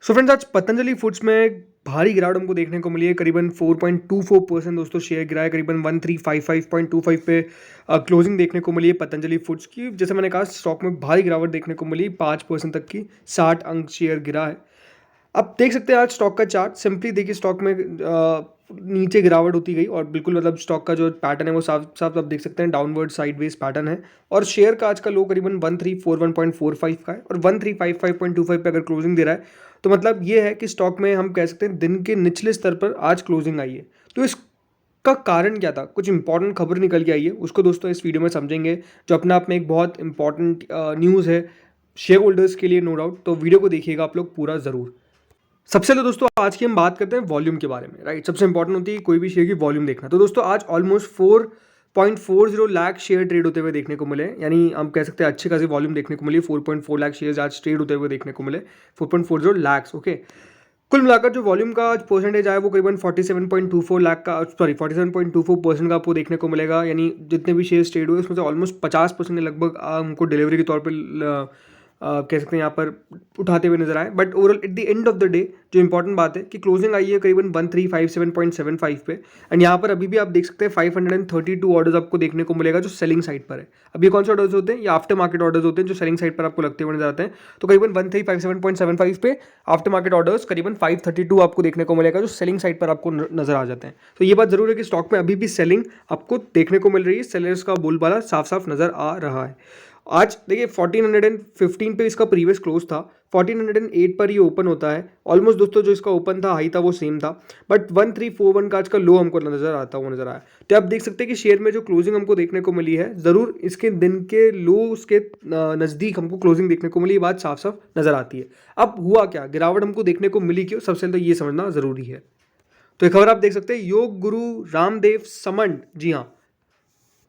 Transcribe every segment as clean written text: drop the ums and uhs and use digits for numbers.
So friends, आज Patanjali foods में भारी गिरावट हमको देखने को मिली है। करीबन 4.24% दोस्तों शेयर गिरा है। करीबन 1355.25 पे क्लोजिंग देखने को मिली है पतंजलि फूड्स की। जैसे मैंने कहा, स्टॉक में भारी गिरावट देखने को मिली, 5% तक की, 60 अंक शेयर गिरा है। आप देख सकते हैं आज स्टॉक का चार्ट। सिंपली देखिए, स्टॉक में नीचे गिरावट होती गई और बिल्कुल मतलब स्टॉक का जो पैटर्न है वो साफ साफ आप देख सकते हैं, डाउनवर्ड साइडवेज पैटर्न है। और शेयर का आज का लो करीबन 1341.45 का है और 1355.25 पे अगर क्लोजिंग दे रहा है तो मतलब ये है कि स्टॉक में हम कह सकते हैं दिन के निचले स्तर पर आज क्लोजिंग आई है। तो इसका कारण क्या था? कुछ इंपॉर्टेंट खबर निकल के आई है, उसको दोस्तों इस वीडियो में समझेंगे, जो अपने आप में एक बहुत इंपॉर्टेंट न्यूज़ है शेयर होल्डर्स के लिए, नो डाउट। तो वीडियो को देखिएगा आप लोग पूरा ज़रूर। सबसे पहले दोस्तों आज की हम बात करते हैं वॉल्यूम के बारे में, राइट। सबसे इंपॉर्टेंट होती है कोई भी शेयर की वॉल्यूम देखना। तो दोस्तों आज ऑलमोस्ट 4.40 लाख शेयर ट्रेड होते हुए देखने को मिले, यानी हम कह सकते हैं अच्छी खासी वॉल्यूम देखने को मिली। 4.4 लाख शेयर आज ट्रेड होते हुए देखने को मिले, 4.40 लाख, ओके। कुल मिलाकर जो वॉल्यूम का परसेंटेज आया वो करीबन 47.24 लाख का, सॉरी 47.24% का आपको देखने को मिलेगा। यानी जितने भी शेयर ट्रेड हुए उसमें से ऑलमोस्ट 50% लगभग हमको डिलीवरी के तौर पर कह सकते हैं यहाँ पर उठाते हुए नजर आए। But overall at the end of the day जो इंपॉर्टेंट बात है कि क्लोजिंग आई है करीबन 1357.75 पे। एंड यहाँ पर अभी भी आप देख सकते हैं 532 ऑर्डर्स आपको देखने को मिलेगा जो सेलिंग साइड पर है। अब ये कौन से ऑर्डर्स होते हैं? ये आफ्टर मार्केट ऑर्डर्स होते हैं जो सेलिंग साइड पर आपको लगते हुए नजर आते हैं। तो करीबन 1357.75 पे आफ्टर मार्केट ऑर्डर्स करीबन 532 आपको देखने को मिलेगा जो सेलिंग साइड पर आपको नजर आ जाते हैं। तो ये बात जरूर है कि स्टॉक में अभी भी सेलिंग आपको देखने को मिल रही है, सेलर्स का बोलबाला साफ साफ नजर आ रहा है। आज देखिए 1415 पे इसका प्रीवियस क्लोज था, 1408 पर ये ओपन होता है। ऑलमोस्ट दोस्तों जो इसका ओपन था, हाई था, वो सेम था। बट 1341 का आज का लो हमको नजर आता हुआ नजर आया। तो आप देख सकते हैं कि शेयर में जो क्लोजिंग हमको देखने को मिली है, जरूर इसके दिन के लो उसके नजदीक हमको क्लोजिंग देखने को मिली, ये बात साफ साफ नजर आती है। अब हुआ क्या, गिरावट हमको देखने को मिली क्यों, सबसे पहले तो ये समझना जरूरी है। तो एक खबर आप देख सकते हैं, योग गुरु रामदेव समन्ड, जी हाँ,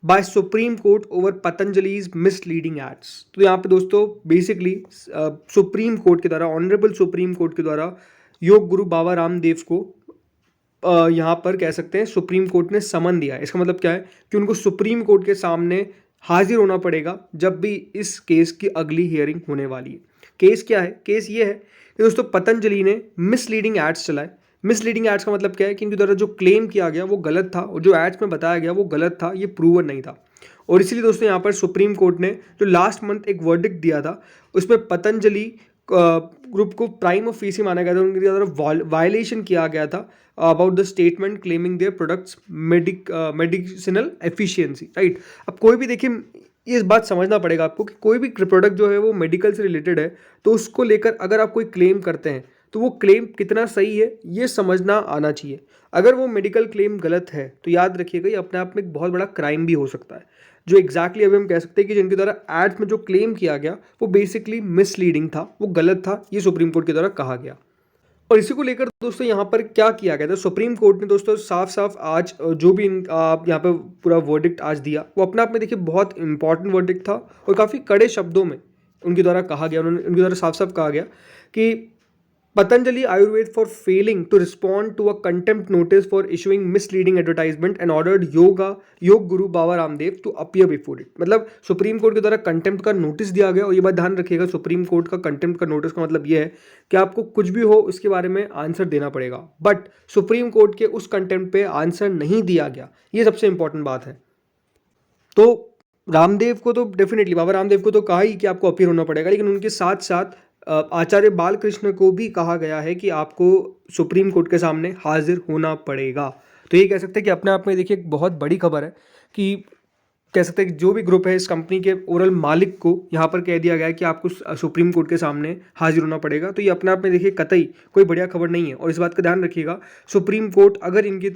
by supreme court over Patanjali's misleading ads. तो यहाँ पे दोस्तों बेसिकली सुप्रीम कोर्ट के द्वारा, ऑनरेबल सुप्रीम कोर्ट के द्वारा योग गुरु बाबा रामदेव को यहाँ पर कह सकते हैं सुप्रीम कोर्ट ने समन दिया है। इसका मतलब क्या है कि उनको सुप्रीम कोर्ट के सामने हाजिर होना पड़ेगा जब भी इस केस की अगली हियरिंग होने वाली है। केस क्या है? केस ये है कि दोस्तों पतंजलि ने मिसलीडिंग एड्स चलाए। मिसलीडिंग एड्स का मतलब क्या है कि इनके द्वारा जो क्लेम किया गया वो गलत था और जो एड्स में बताया गया वो गलत था, ये प्रूवन नहीं था। और इसीलिए दोस्तों यहाँ पर सुप्रीम कोर्ट ने जो लास्ट मंथ एक वर्डिक्ट दिया था उसमें पतंजलि ग्रुप को प्राइम ऑफेसी माना गया था, उनके द्वारा वायलेशन किया गया था about the statement claiming their products medicinal efficiency, right. अब कोई भी देखिए, ये बात समझना पड़ेगा आपको कि कोई भी प्रोडक्ट जो है वो मेडिकल से रिलेटेड है, तो उसको लेकर अगर आप कोई क्लेम करते हैं तो वो क्लेम कितना सही है ये समझना आना चाहिए। अगर वो मेडिकल क्लेम गलत है तो याद रखिएगा ये अपने आप में एक बहुत बड़ा क्राइम भी हो सकता है। जो एग्जैक्टली अभी हम कह सकते हैं कि जिनके द्वारा एड्स में जो क्लेम किया गया वो बेसिकली मिसलीडिंग था, वो गलत था, ये सुप्रीम कोर्ट के द्वारा कहा गया। और इसी को लेकर दोस्तों यहाँ पर क्या किया गया था, सुप्रीम कोर्ट ने दोस्तों साफ साफ आज जो भी यहाँ पर पूरा वर्डिक्ट आज दिया वो अपने आप में देखिए बहुत इंपॉर्टेंट वर्डिक्ट था और काफ़ी कड़े शब्दों में उनके द्वारा कहा गया। उनके द्वारा साफ साफ कहा गया कि Patanjali Ayurved for failing to respond to a contempt notice for issuing misleading advertisement and ordered yoga guru Baba Ramdev to appear before it। मतलब सुप्रीम कोर्ट के द्वारा कंटेम्प्ट का नोटिस दिया गया। और ये बात ध्यान रखिएगा, सुप्रीम कोर्ट का कंटेम्प्ट का नोटिस का मतलब ये है कि आपको कुछ भी हो उसके बारे में आंसर देना पड़ेगा। बट सुप्रीम कोर्ट के उस कंटेम्प्ट पे आंसर नहीं दिया गया, ये सबसे इंपॉर्टेंट बात है। तो रामदेव को तो डेफिनेटली, बाबा रामदेव को तो कहा ही कि आपको अपीयर होना पड़ेगा, लेकिन उनके साथ साथ आचार्य बालकृष्ण को भी कहा गया है कि आपको सुप्रीम कोर्ट के सामने हाजिर होना पड़ेगा। तो ये कह सकते हैं कि अपने आप में देखिए एक बहुत बड़ी खबर है कि कह सकते हैं कि जो भी ग्रुप है इस कंपनी के ओवरऑल मालिक को यहाँ पर कह दिया गया है कि आपको सुप्रीम कोर्ट के सामने हाजिर होना पड़ेगा। तो ये अपने आप में देखिए कतई कोई बढ़िया खबर नहीं है। और इस बात का ध्यान रखिएगा, सुप्रीम कोर्ट अगर इनके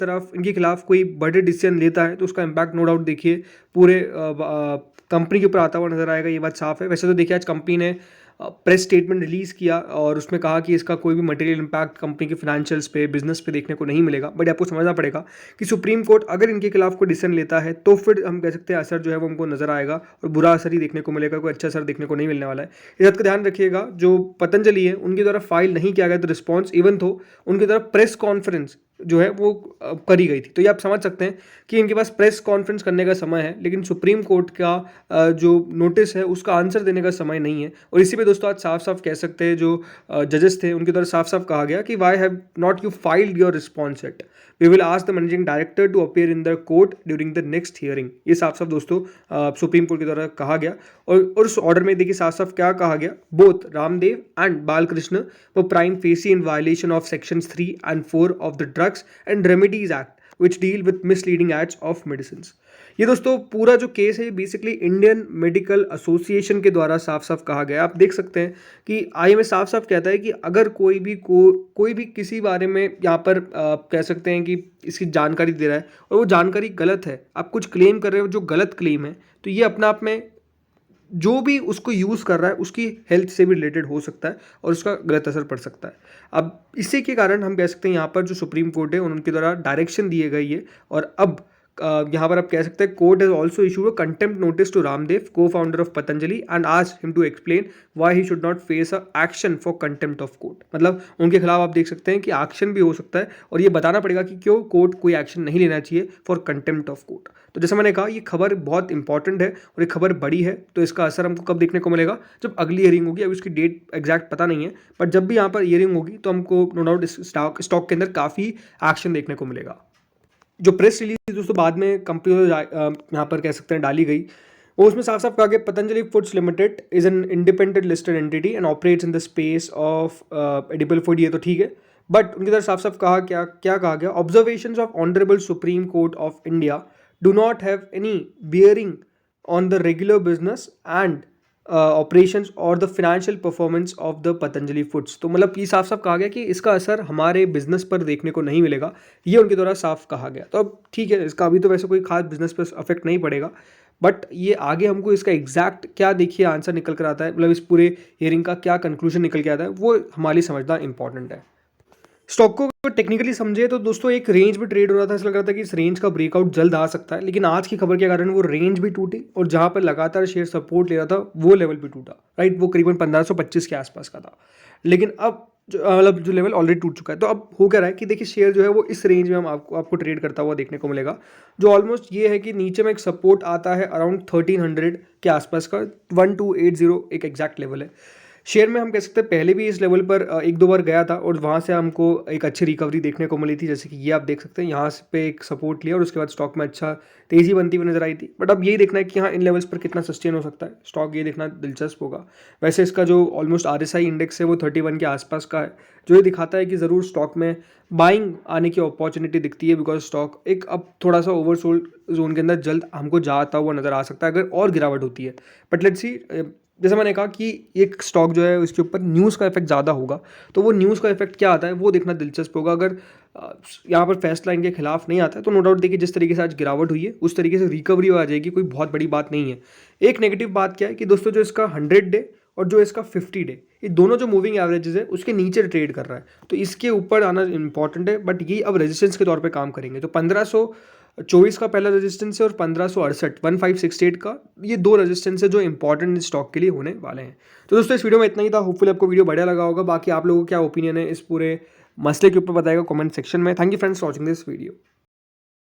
खिलाफ कोई बड़े डिसीजन लेता है तो उसका इम्पैक्ट नो डाउट देखिए पूरे कंपनी के ऊपर आता हुआ नजर आएगा, ये बात साफ है। वैसे तो देखिए आज कंपनी ने प्रेस स्टेटमेंट रिलीज़ किया और उसमें कहा कि इसका कोई भी मटेरियल इम्पैक्ट कंपनी के फाइनेंशियल्स पे, बिजनेस पे देखने को नहीं मिलेगा। बट आपको समझना पड़ेगा कि सुप्रीम कोर्ट अगर इनके खिलाफ कोई डिसीजन लेता है तो फिर हम कह सकते हैं असर जो है वो हमको नजर आएगा और बुरा असर ही देखने को मिलेगा, कोई अच्छा असर देखने को नहीं मिलने वाला है। इस बात का ध्यान रखिएगा, जो पतंजलि है उनके द्वारा फाइल नहीं किया गया था रिस्पॉन्स, इवन तो उनके द्वारा प्रेस कॉन्फ्रेंस जो है वो करी गई थी। तो ये आप समझ सकते हैं कि इनके पास प्रेस कॉन्फ्रेंस करने का समय है, लेकिन सुप्रीम कोर्ट का जो नोटिस है उसका आंसर देने का समय नहीं है। और इसी पे दोस्तों आज साफ साफ कह सकते हैं जो जजेस थे उनके द्वारा साफ साफ कहा गया कि why have not you filed your response yet, we will ask the managing director to appear in the court during the next hearing. ये साफ साफ दोस्तों सुप्रीम कोर्ट के द्वारा कहा गया। और उस ऑर्डर में देखिए साफ साफ क्या कहा गया, बोथ रामदेव एंड बालकृष्ण व prima facie in violation of sections 3 and 4 of the drugs and remedies act which deal with misleading ads of medicine. ये दोस्तों पूरा जो केस है बेसिकली इंडियन मेडिकल एसोसिएशन के द्वारा साफ साफ कहा गया। आप देख सकते हैं कि आईएमए साफ साफ कहता है कि अगर कोई भी किसी बारे में यहाँ पर कह सकते हैं कि इसकी जानकारी दे रहा है और वो जानकारी गलत है, आप कुछ क्लेम कर रहे हो जो गलत क्लेम है, तो ये अपने आप में जो भी उसको यूज़ कर रहा है उसकी हेल्थ से भी रिलेटेड हो सकता है और उसका गलत असर पड़ सकता है। अब इसी के कारण हम कह सकते हैं यहाँ पर जो सुप्रीम कोर्ट है उनके द्वारा डायरेक्शन दिए गई है। और अब यहाँ पर आप कह सकते हैं court has also issued a contempt notice to Ramdev को founder of Patanjali and asked him to explain why he should not face a action for contempt of court. मतलब उनके खिलाफ आप देख सकते हैं कि एक्शन भी हो सकता है और ये बताना पड़ेगा कि क्यों कोर्ट कोई एक्शन नहीं लेना चाहिए फॉर कंटेम्प्ट ऑफ कोर्ट। तो जैसे मैंने कहा ये खबर बहुत इंपॉर्टेंट है और ये खबर बड़ी है, तो इसका असर हमको कब देखने को मिलेगा, जब अगली हियरिंग होगी। अभी उसकी डेट एग्जैक्ट पता नहीं है, बट जब भी यहाँ पर हियरिंग होगी तो हमको नो डाउट स्टॉक के अंदर काफ़ी एक्शन देखने को मिलेगा। जो प्रेस रिलीज दोस्तों बाद में कंपनी यहाँ पर कह सकते हैं डाली गई, वो उसमें साफ साफ कहा गया Patanjali foods limited is an independent listed entity and operates in the space of edible food. ये तो ठीक है, बट उनकी तरफ साफ साफ कहा क्या कहा गया, observations of honourable Supreme Court of India do not have any bearing on the regular business and operations और the financial performance of the Patanjali Foods. तो मतलब ये साफ साफ कहा गया कि इसका असर हमारे बिजनेस पर देखने को नहीं मिलेगा, ये उनके द्वारा साफ कहा गया। तो अब ठीक है, इसका अभी तो वैसे कोई खास बिजनेस पर अफेक्ट नहीं पड़ेगा, बट ये आगे हमको इसका एग्जैक्ट क्या देखिए आंसर निकल कर आता है, मतलब इस पूरे हियरिंग का क्या कंक्लूजन निकल के आता है, वो हमारे लिए समझना इंपॉर्टेंट है। स्टॉक को टेक्निकली समझे तो दोस्तों एक रेंज में ट्रेड हो रहा था, ऐसा लग रहा था कि इस रेंज का ब्रेकआउट जल्द आ सकता है, लेकिन आज की खबर के कारण वो रेंज भी टूटी और जहां पर लगातार शेयर सपोर्ट ले रहा था वो लेवल भी टूटा, राइट। वो करीबन 1525 के आसपास का था, लेकिन अब मतलब जो लेवल ऑलरेडी टूट चुका है। तो अब हो क्या रहा है कि देखिए शेयर जो है वो इस रेंज में हम आपको ट्रेड करता हुआ देखने को मिलेगा, जो ऑलमोस्ट ये है कि नीचे में एक सपोर्ट आता है अराउंड 1300 के आसपास का, 1280 एक एग्जैक्ट लेवल है। शेयर में हम कह सकते हैं पहले भी इस लेवल पर एक दो बार गया था और वहाँ से हमको एक अच्छी रिकवरी देखने को मिली थी, जैसे कि ये आप देख सकते हैं यहाँ पे एक सपोर्ट लिया और उसके बाद स्टॉक में अच्छा तेज़ी बनती हुई नजर आई थी। बट अब यही देखना है कि यहाँ इन लेवल्स पर कितना सस्टेन हो सकता है स्टॉक, ये देखना दिलचस्प होगा। वैसे इसका जो ऑलमोस्ट RSI इंडेक्स है वो 31 के आसपास का है, जो ये दिखाता है कि ज़रूर स्टॉक में बाइंग आने की अपॉर्चुनिटी दिखती है, बिकॉज स्टॉक एक अब थोड़ा सा ओवरसोल्ड जोन के अंदर जल्द हमको जाता हुआ नजर आ सकता है अगर और गिरावट होती है। बट लेट्स सी, जैसे मैंने कहा कि एक स्टॉक जो है उसके ऊपर न्यूज़ का इफेक्ट ज़्यादा होगा, तो वो न्यूज़ का इफेक्ट क्या आता है वो देखना दिलचस्प होगा। अगर यहाँ पर फैसला इनके खिलाफ नहीं आता है तो नो डाउट देखिए जिस तरीके से आज गिरावट हुई है उस तरीके से रिकवरी आ जाएगी, कोई बहुत बड़ी बात नहीं है। एक नेगेटिव बात क्या है कि दोस्तों जो इसका 100 डे और जो इसका 50 डे, ये दोनों जो मूविंग एवरेजेस है उसके नीचे ट्रेड कर रहा है, तो इसके ऊपर आना इंपॉर्टेंट है। बट ये अब रेजिस्टेंस के तौर पे काम करेंगे। तो 1524 का पहला रेजिस्टेंस है और 1568 1568 का, ये दो रेजिस्टेंस है जो इंपॉर्टेंट स्टॉक के लिए होने वाले हैं। तो दोस्तों इस वीडियो में इतना ही था, होपफुली आपको वीडियो बढ़िया लगा होगा। बाकी आप लोगों का क्या ओपिनियन है इस पूरे मसले के ऊपर बताएगा कमेंट सेक्शन में। Thank you friends for watching this video.